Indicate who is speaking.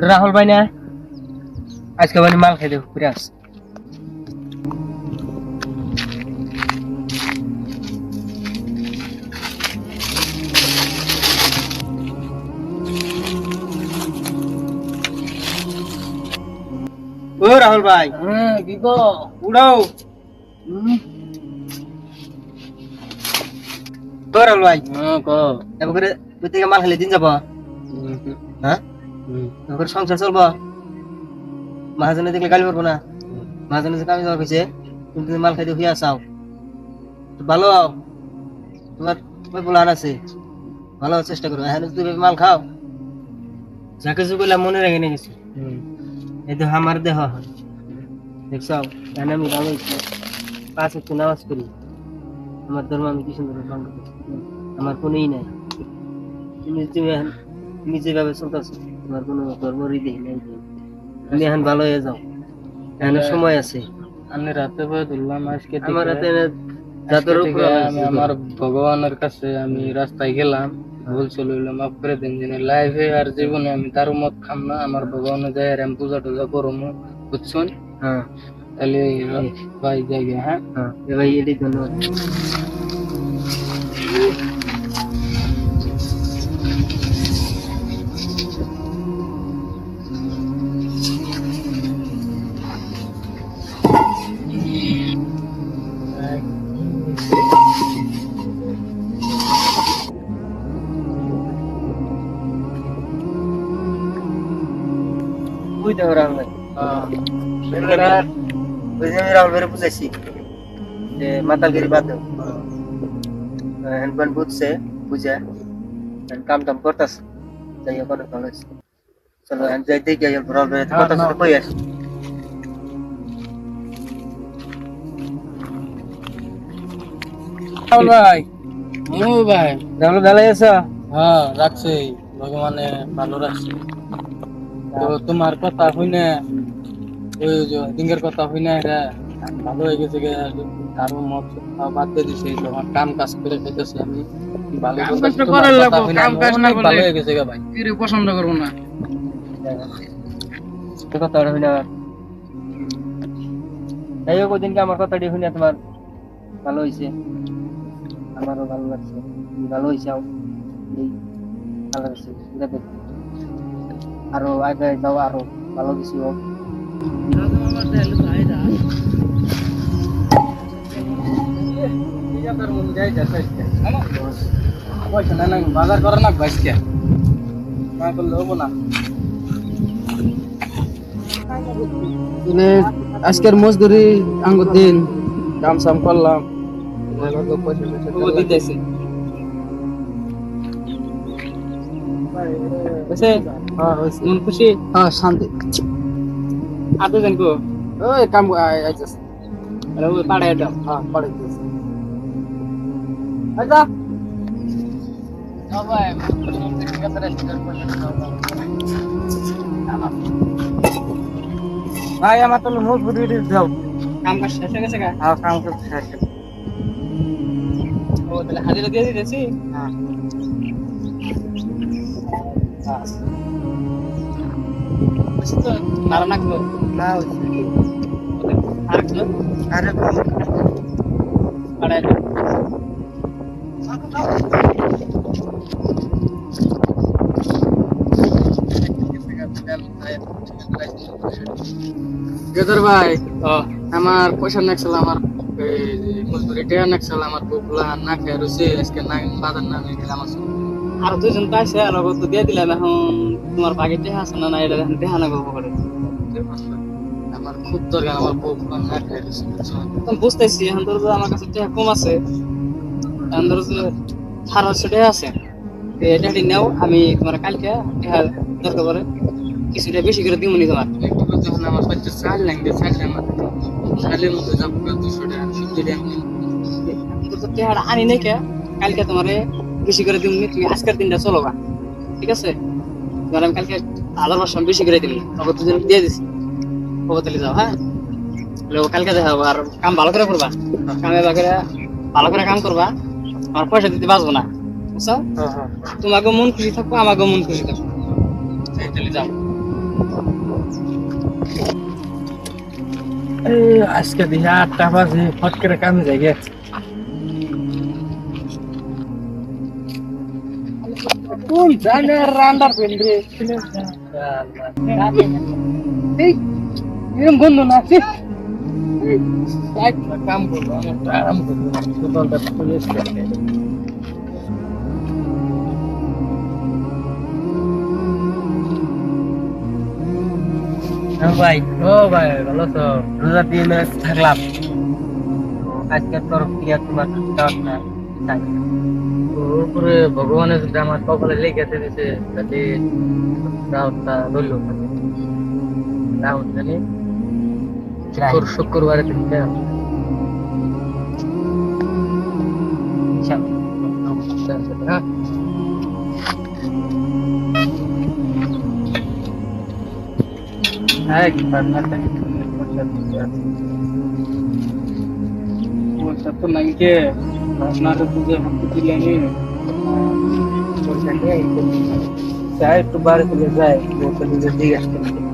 Speaker 1: রাহুল ভাই না আজকে মানে মাল খাই দেবো পুরে আস ও রাহুল ভাই
Speaker 2: হ্যাঁ কি গো
Speaker 1: উড়াও ও রাহুল ভাই
Speaker 2: হ্যাঁ কো
Speaker 1: এবারে তুই থেকে মাল খাইলে দিন যাবো হ্যাঁ এবারে সংসার চলবো মহাজনে দেখলে গালি পারবো না মহাজনে যে কামি যাওয়া হয়েছে তুমি মাল খাইতে হইয়া চাও ভালো আও তোমার ওই প্ল্যান আছে ভালো হওয়ার চেষ্টা করো এখন তুমি মাল খাও যা কিছু বললাম মনে রেখে নিয়ে গেছি এই দেহ আমার দেহ দেখছো এখন আমি ভালো পাঁচ একটু নামাজ করি আমার ধর্ম আমি কি সুন্দর পালন করি আমার কোনোই নাই তুমি এখন তুমি যেভাবে চলতেছো তোমার কোনো ধর্ম রীতি নাই তুমি এখন ভালো হয়ে যাও এখন সময় আছে
Speaker 2: আমি রাতে ভয় ধরলাম আজকে
Speaker 1: আমার হাতে
Speaker 2: জাতর উপরে আমি আমার ভগবানের কাছে আমি রাস্তায় গেলাম ভুল চলে মাফ করে দিন যিনি লাইফে আর জীবনে আমি তার মত খাম না আমার ভগবানের যায় আর আমি পূজা টুজা করবো বুঝছেন
Speaker 1: হ্যাঁ
Speaker 2: তাহলে ভাই জায়গা হ্যাঁ
Speaker 1: হ্যাঁ ভাই এটি ধন্যবাদ বুঝতে পারলাম ভাই ওই যে আমি রাহুল ভাইরে বুঝাইছি যে মাতালগিরি বাদ দাও হ্যান্ডপান বুঝছে বুঝে কাম টাম করতেছে যাই হোক অনেক ভালো হয়েছে চলো যাই দেখি রাহুল ভাই কথা শুনে কই আসি রাহুল ভাই
Speaker 2: ও ভাই
Speaker 1: রাহুল ভালো আছো
Speaker 2: হ্যাঁ রাখছি ভগবানে ভালো রাখছে তো তোমার কথা হইনে ওই যে দিঙ্গের কথা হইনে এটা ভালো হয়ে গেছে কারো মত বাদ দিয়ে দিছে যখন কাম কাজ করে খেতেছি আমি ভালো ভালো হয়ে গেছে ভাই পছন্দ করবো না
Speaker 1: কথা হই না যাই হোক ওদিনকে আমার কথাটি শুনে তোমার ভালো হয়েছে আমারও ভালো লাগছে ভালো হয়েছে এই ভালো লাগছে আরো আগে যাও আরো ভালো কিছু হোক
Speaker 2: বাজার করে না বাইসকে না করলে হবো না আজকের মজদুরি আঙ্গুর দিন কাম সাম করলাম দিতেছি মন খুশি হ্যাঁ শান্তি আর দুজন কো ওই কাম আইতেছে ওই পাড়ায় দাও হ্যাঁ পাড়ায় দিতেছে আচ্ছা ভাই
Speaker 1: ভাই আমার তো মজবুরি দাও
Speaker 2: কাম কাজ শেষ হয়ে গেছে গা
Speaker 1: হ্যাঁ কাম করতে শেষ
Speaker 2: ও তাহলে হাজিরা দিয়ে দিতেছি
Speaker 1: হ্যাঁ
Speaker 2: নারা নাকলো
Speaker 1: না
Speaker 2: আর কি
Speaker 1: আরে
Speaker 2: পাড়ায় গেদর ভাই আমার পয়সা নাকছিল আমার মজদুরি টেয়া নাকছিল আমার বুকলা না খেয়ে রয়েছে আজকে না বাজার না নিয়ে গেলাম আর দুজন পাইছে আর তো দিয়ে দিলাম এখন তোমার বাকি টেহা আছে না এটা এখন টেহা না গল্প করে আমার খুব দরকার আমার বুকলা না খেয়ে রয়েছে বুঝতেছি এখন ধরো আমার কাছে টেহা কম আছে এখন ধরো যে 1800 টাকা আছে এটা নাও আমি তোমার কালকে টেহা দরকার করে কিছুটা বেশি করে দিব নি তোমার একটু যখন আমার বাচ্চা চাল লাগবে চালের মধ্যে যাবো 200 টাকা 50 টাকা কিন্তু তো টেহাড় আনি নাই কে কালকে তোমারে বেশি করে দিব নি তুমি আজকের দিনটা চলবা ঠিক আছে ধর আমি কালকে 1000 বেশি করে দিবি তবে দুজন দিয়ে দিছি কবতলি যাও হ্যাঁ কালকে দেখাবো আর কাম ভালো করে করবা কামে ভালো করে কাম করবা আমার পয়সা দিতে বাঁচবো না বুঝছো তোমাকে মন খুশি থাকবো আমাকে মন খুশি থাকবো তাহলে যাও আজকে দিনে 8টা বাজে ফট করে কামে যাই গে কোন জানে রান্ডার পেন্ডে এই এরকম বন্ধু না আছে কাম করবো আমার আরাম করবো দোকানটা খুলে
Speaker 1: ভাই
Speaker 2: ও ভাই ভালো তো
Speaker 1: রোজা দিন থাকলাম আজকে তোর প্রিয়া তোমার দাওয়াত না তাই
Speaker 2: উপরে ভগবানের যদি আমার কপালে লেগেছে দিছে তাহলে রাউতটা রইল রাউত জানি শুক্রবারে দিনটা হ্যাঁ হ্যাঁ পয়সা তো নাই কে আপনার বুঝে হাতে দিলেনি পয়সা নেই চাই একটু বাড়ি চলে যায় বলতে দিকে জিজ্ঞাসা করতে